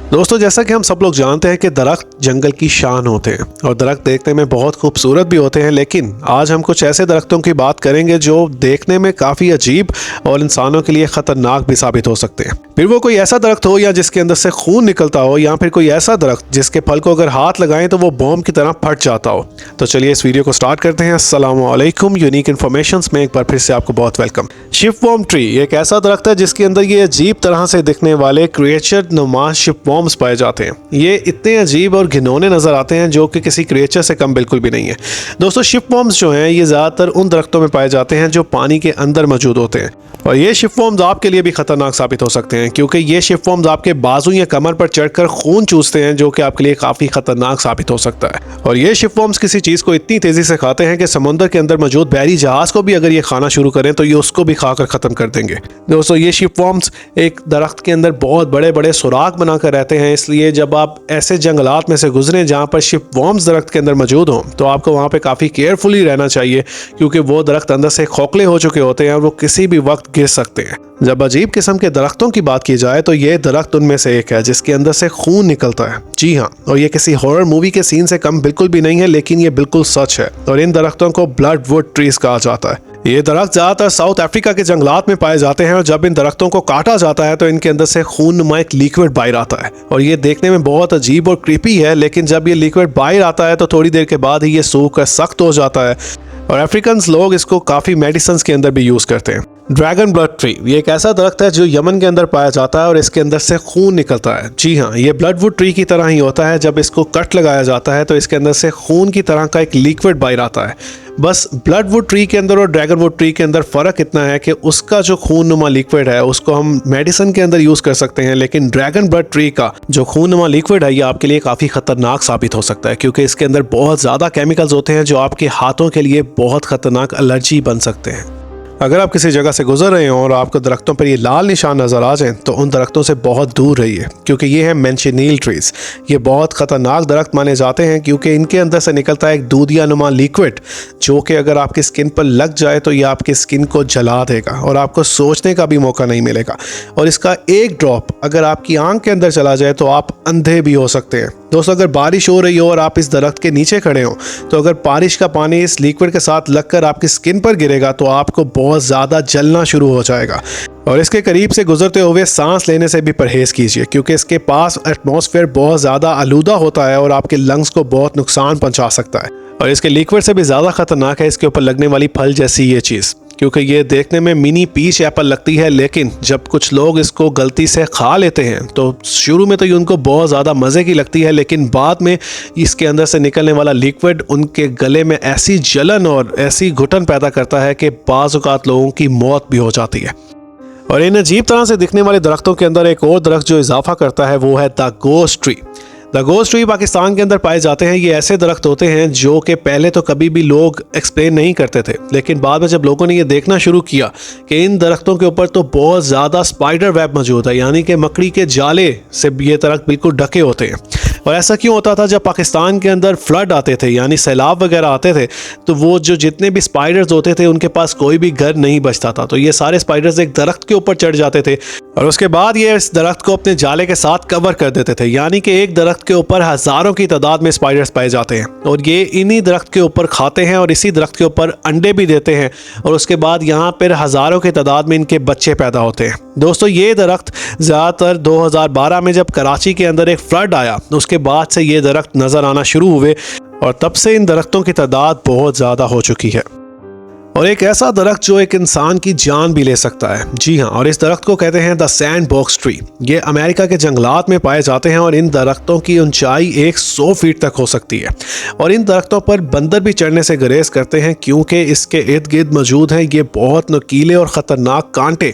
दोस्तों, जैसा कि हम सब लोग जानते हैं कि दरख्त जंगल की शान होते हैं और दरख्त देखने में बहुत खूबसूरत भी होते हैं, लेकिन आज हम कुछ ऐसे दरख्तों की बात करेंगे जो देखने में काफ़ी अजीब और इंसानों के लिए ख़तरनाक भी साबित हो सकते हैं। फिर वो कोई ऐसा दरख्त हो या जिसके अंदर से खून निकलता हो, या फिर कोई ऐसा दरख्त जिसके फल को अगर हाथ लगाएं तो वो बॉम्ब की तरह फट जाता हो। तो चलिए इस वीडियो को स्टार्ट करते हैं। अस्सलाम वालेकुम, यूनिक इन्फॉर्मेशंस में एक बार फिर से आपको बहुत वेलकम। शिपवर्म ट्री एक ऐसा दरख्त है जिसके अंदर ये अजीब तरह से दिखने वाले क्रिएचर नुमा शिपवर्म्स पाए जाते हैं। ये इतने अजीब और घिनौने नजर आते हैं जो कि किसी क्रिएचर से कम बिल्कुल भी नहीं है। दोस्तों, शिपवर्म्स जो हैं ये ज़्यादातर उन दरख्तों में पाए जाते हैं जो पानी के अंदर मौजूद होते हैं, और ये शिपवर्म्स आपके लिए भी खतरनाक साबित हो सकते हैं क्योंकि ये शिपवर्म्स आपके बाजू या कमर पर चढ़कर खून चूसते हैं, जो कि आपके लिए काफ़ी खतरनाक साबित हो सकता है। और ये शिपवर्म्स किसी चीज़ को इतनी तेज़ी से खाते हैं कि समुद्र के अंदर मौजूद बहरी जहाज़ को भी अगर ये खाना शुरू करें तो ये उसको भी खाकर ख़त्म कर देंगे। दोस्तों, ये शिपवर्म्स एक दरख्त के अंदर बहुत बड़े बड़े सुराख बनाकर रहते हैं, इसलिए जब आप ऐसे जंगलात में से गुजरें जहाँ पर शिपवर्म्स दरख्त के अंदर मौजूद हों तो आपको वहाँ पे काफ़ी केयरफुली रहना चाहिए, क्योंकि वो दरख्त अंदर से खोखले हो चुके होते हैं और वो किसी भी वक्त गिर सकते हैं। जब अजीब किस्म के दरख्तों की बात की जाए तो ये दरख्त उनमें से एक है जिसके अंदर से खून निकलता है। जी हाँ, और ये किसी हॉरर मूवी के सीन से कम बिल्कुल भी नहीं है, लेकिन ये बिल्कुल सच है। और इन दरख्तों को ब्लड वुड ट्रीज कहा जाता है। ये दरख्त ज़्यादातर साउथ अफ्रीका के जंगलात में पाए जाते हैं, और जब इन दरख्तों को काटा जाता है तो इनके अंदर से खूननुमा एक लिक्विड बाहर आता है, और ये देखने में बहुत अजीब और क्रीपी है। लेकिन जब ये लिक्विड बाहर आता है तो थोड़ी देर के बाद ही ये सूख कर सख्त हो जाता है, और अफ्रीकन लोग इसको काफ़ी मेडिसिन के अंदर भी यूज़ करते हैं। ड्रैगन ब्लड ट्री ये एक ऐसा दरख्त है जो यमन के अंदर पाया जाता है और इसके अंदर से खून निकलता है। जी हाँ, ये ब्लड वुड ट्री की तरह ही होता है। जब इसको कट लगाया जाता है तो इसके अंदर से खून की तरह का एक लिक्विड बाहर आता है। बस ब्लड वुड ट्री के अंदर और ड्रैगन वुड ट्री के अंदर फ़र्क इतना है कि उसका जो खूननुमा लिक्विड है उसको हम मेडिसिन के अंदर यूज़ कर सकते हैं, लेकिन ड्रैगन ब्लड ट्री का जो खूननुमा लिक्विड है ये आपके लिए काफ़ी ख़तरनाक साबित हो सकता है, क्योंकि इसके अंदर बहुत ज़्यादा केमिकल्स होते हैं जो आपके हाथों के लिए बहुत ख़तरनाक एलर्जी बन सकते हैं। अगर आप किसी जगह से गुजर रहे हो और आपको दरख्तों पर ये लाल निशान नज़र आ जाएं तो उन दरख्तों से बहुत दूर रहिए, क्योंकि ये हैं मैंशिनील ट्रीज। ये बहुत ख़तरनाक दरख्त माने जाते हैं क्योंकि इनके अंदर से निकलता है एक दूधिया नुमा लिक्विड, जो कि अगर आपकी स्किन पर लग जाए तो ये आपकी स्किन को जला देगा और आपको सोचने का भी मौका नहीं मिलेगा। और इसका एक ड्रॉप अगर आपकी आंख के अंदर चला जाए तो आप अंधे भी हो सकते हैं। दोस्तों, अगर बारिश हो रही हो और आप इस दरख्त के नीचे खड़े हो तो अगर बारिश का पानी इस लिक्विड के साथ लगकर आपकी स्किन पर गिरेगा तो आपको बहुत ज़्यादा जलना शुरू हो जाएगा। और इसके करीब से गुजरते हुए सांस लेने से भी परहेज़ कीजिए, क्योंकि इसके पास एटमॉस्फेयर बहुत ज़्यादा आलूदा होता है और आपके लंग्स को बहुत नुकसान पहुंचा सकता है। और इसके लिक्विड से भी ज़्यादा ख़तरनाक है इसके ऊपर लगने वाली फल जैसी ये चीज़, क्योंकि ये देखने में मिनी पीच एप्पल लगती है, लेकिन जब कुछ लोग इसको गलती से खा लेते हैं तो शुरू में तो ये उनको बहुत ज़्यादा मज़े की लगती है, लेकिन बाद में इसके अंदर से निकलने वाला लिक्विड उनके गले में ऐसी जलन और ऐसी घुटन पैदा करता है कि बाज़ औक़ात लोगों की मौत भी हो जाती है। और इन अजीब तरह से दिखने वाले दरख्तों के अंदर एक और दरख्त जो इजाफा करता है वो है the ghost tree. The ghost tree Pakistan के अंदर पाए जाते हैं। ये ऐसे दरख्त होते हैं जो कि पहले तो कभी भी लोग एक्सप्लेन नहीं करते थे, लेकिन बाद में जब लोगों ने ये देखना शुरू किया कि इन दरख्तों के ऊपर तो बहुत ज़्यादा स्पाइडर वेब मौजूद है, यानी कि मकड़ी के जाले से ये दरख्त बिल्कुल ढके होते हैं। और ऐसा क्यों होता था? जब पाकिस्तान के अंदर फ्लड आते थे, यानी सैलाब वगैरह आते थे, तो वो जो जितने भी स्पाइडर्स होते थे उनके पास कोई भी घर नहीं बचता था, तो ये सारे स्पाइडर्स एक दरख्त के ऊपर चढ़ जाते थे और उसके बाद ये इस दरख्त को अपने जाले के साथ कवर कर देते थे। यानी कि एक दरख्त के ऊपर हज़ारों की तादाद में स्पाइडर्स पाए जाते हैं और ये इन्हीं दरख्त के ऊपर खाते हैं और इसी दरख्त के ऊपर अंडे भी देते हैं, और उसके बाद यहाँ पर हज़ारों की तादाद में इनके बच्चे पैदा होते हैं। दोस्तों, ये दरख्त ज़्यादातर 2012 में जब कराची के अंदर एक फ्लड आया उसके बाद से ये दरख्त नज़र आना शुरू हुए, और तब से इन दरख्तों की तादाद बहुत ज़्यादा हो चुकी है। और एक ऐसा दरख्त जो एक इंसान की जान भी ले सकता है। जी हाँ, और इस दरख्त को कहते हैं द सैंड बॉक्स ट्री। ये अमेरिका के जंगलात में पाए जाते हैं और इन दरख्तों की ऊंचाई 100 फीट तक हो सकती है। और इन दरख्तों पर बंदर भी चढ़ने से गुरेज करते हैं, क्योंकि इसके इर्द गिर्द मौजूद हैं ये बहुत नुकीले और ख़तरनाक कांटे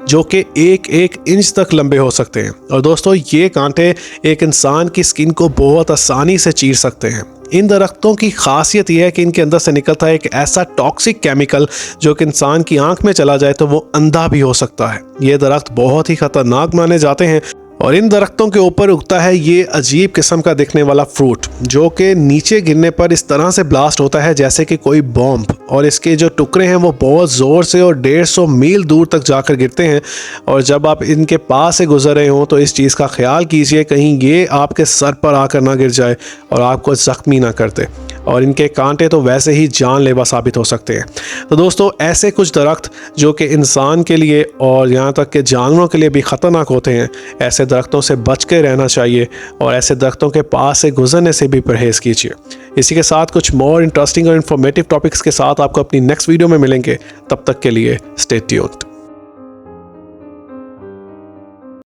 जो कि 1-1 इंच तक लंबे हो सकते हैं। और दोस्तों, ये कांटे एक इंसान की स्किन को बहुत आसानी से चीर सकते हैं। इन दरख्तों की खासियत यह है कि इनके अंदर से निकलता है एक ऐसा टॉक्सिक केमिकल जो कि इंसान की आंख में चला जाए तो वो अंधा भी हो सकता है। ये दरख्त बहुत ही खतरनाक माने जाते हैं और इन दरख्तों के ऊपर उगता है ये अजीब किस्म का दिखने वाला फ्रूट जो कि नीचे गिरने पर इस तरह से ब्लास्ट होता है जैसे कि कोई बॉम्ब, और इसके जो टुकड़े हैं वो बहुत ज़ोर से और 150 मील दूर तक जाकर गिरते हैं। और जब आप इनके पास से गुजर रहे हों तो इस चीज़ का ख्याल कीजिए कहीं ये आपके सर पर आकर ना गिर जाए और आपको ज़ख्मी ना कर दे, और इनके कांटे तो वैसे ही जानलेवा साबित हो सकते हैं। तो दोस्तों, ऐसे कुछ दरख्त जो कि इंसान के लिए और यहाँ तक कि जानवरों के लिए भी ख़तरनाक होते हैं, ऐसे दरख्तों से बच के रहना चाहिए और ऐसे दरख्तों के पास से गुजरने से भी परहेज़ कीजिए। इसी के साथ कुछ मोर इंटरेस्टिंग और इन्फॉर्मेटिव टॉपिक्स के साथ आपको अपनी नेक्स्ट वीडियो में मिलेंगे। तब तक के लिए स्टे ट्यून्ड।